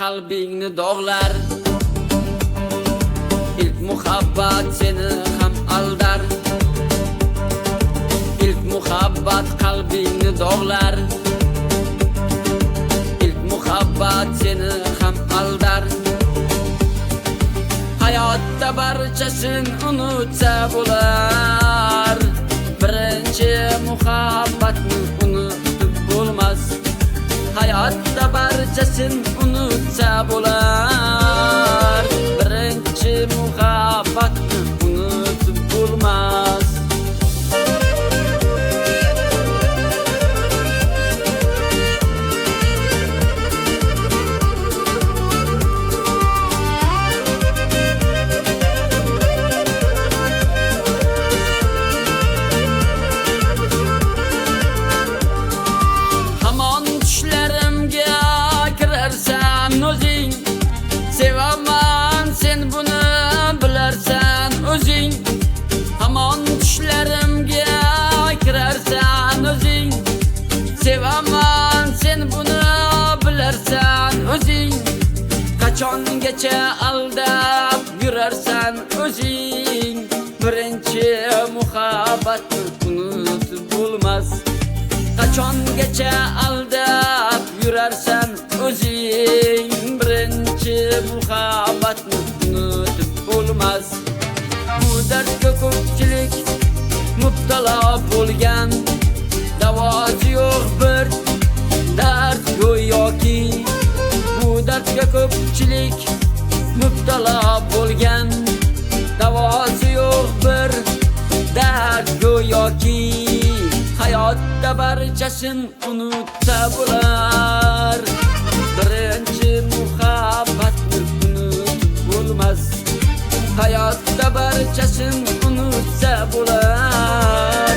qalbingni dog'lar. İlk muhabbat seni ham aldar. İlk muhabbat qalbingni dog'lar. İlk muhabbat seni ham aldar. Hayotda barchasin unutsa bo'lar. Birinchi muhabbatni unutib bo'lmas. Hayotda barchasin unutsa bo'lar. Birinchi muhabbatni unutib bo'lmas. Sevaman sen bunu bilersen özün. Hamon düşlerimge kirersen özün. Sevaman sen bunu bilersen özün. Kaçongacha aldab yurarsan özün. Birinchi muhabbatni unutib bo'lmas. Kaçongacha aldab yurarsan özün. Birinchi muhabbatni unutib bo'lmas. Bu dardga ko'pchilik mubtalo bo'lgan. Davosi yo'q bir dard go'yoki. Bu dardga ko'pchilik mubtalo bo'lgan. Davosi yo'q bir dard go'yoki. Hayotda barchasin unutsa bo'lar. Birinchi muhabbatni unutib bo'lmas. Hayotda barchasin unutsa bo'lar.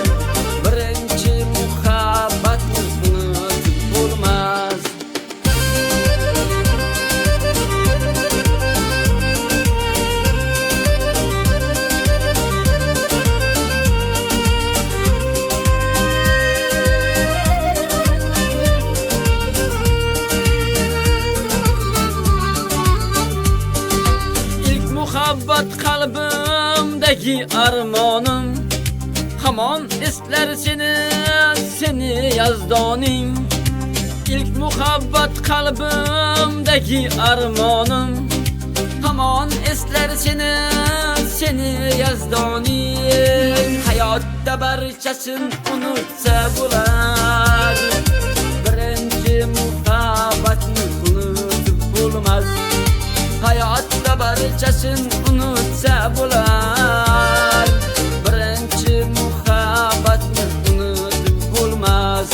Birinchi muhabbatni unutib bo'lmas. Muhabbat qalbimdagi armonim. Hamon eslar seni yazdoning. İlk muhabbat qalbimdagi armonim. Hamon eslar seni yazdoning. Hayotda barchasin unutsa bo'lar. Birinchi muhabbatni unutib bo'lmas. Hayotda barchasin unutsa bo'lar. Birinchi muhabbatni unutib bo'lmas.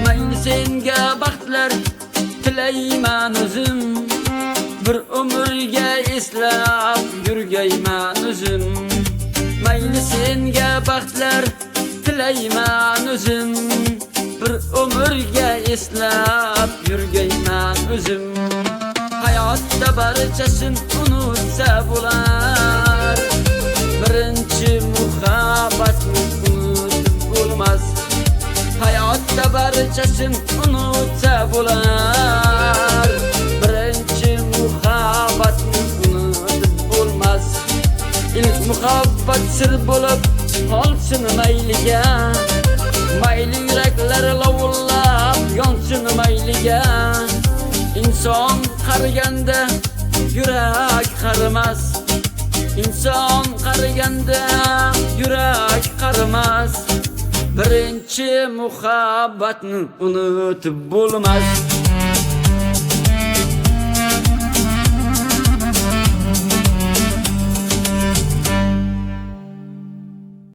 Mayli senga baxtlar tilayman o'zim. Bir umrga eslab yurgayman o'zim. Mayli senga baxtlar tilayman o'zim. Bir umrga eslab yurgayman o'zim. Hayotda barchasin unutsa bo'lar. Birinchi muhabbatni unutib bo'lmas. Hayotda barchasin unutsa bo'lar. Birinchi muhabbatni unutib bo'lmas. İlk muhabbat sir bo'lib qolsin mayliga. Mayli yuraklar lovullab yonsin mayliga. İnson qariganda yurak qarimas. İnson qariganda yurak qarimas. Birinchi muhabbatni unutib bo'lmas.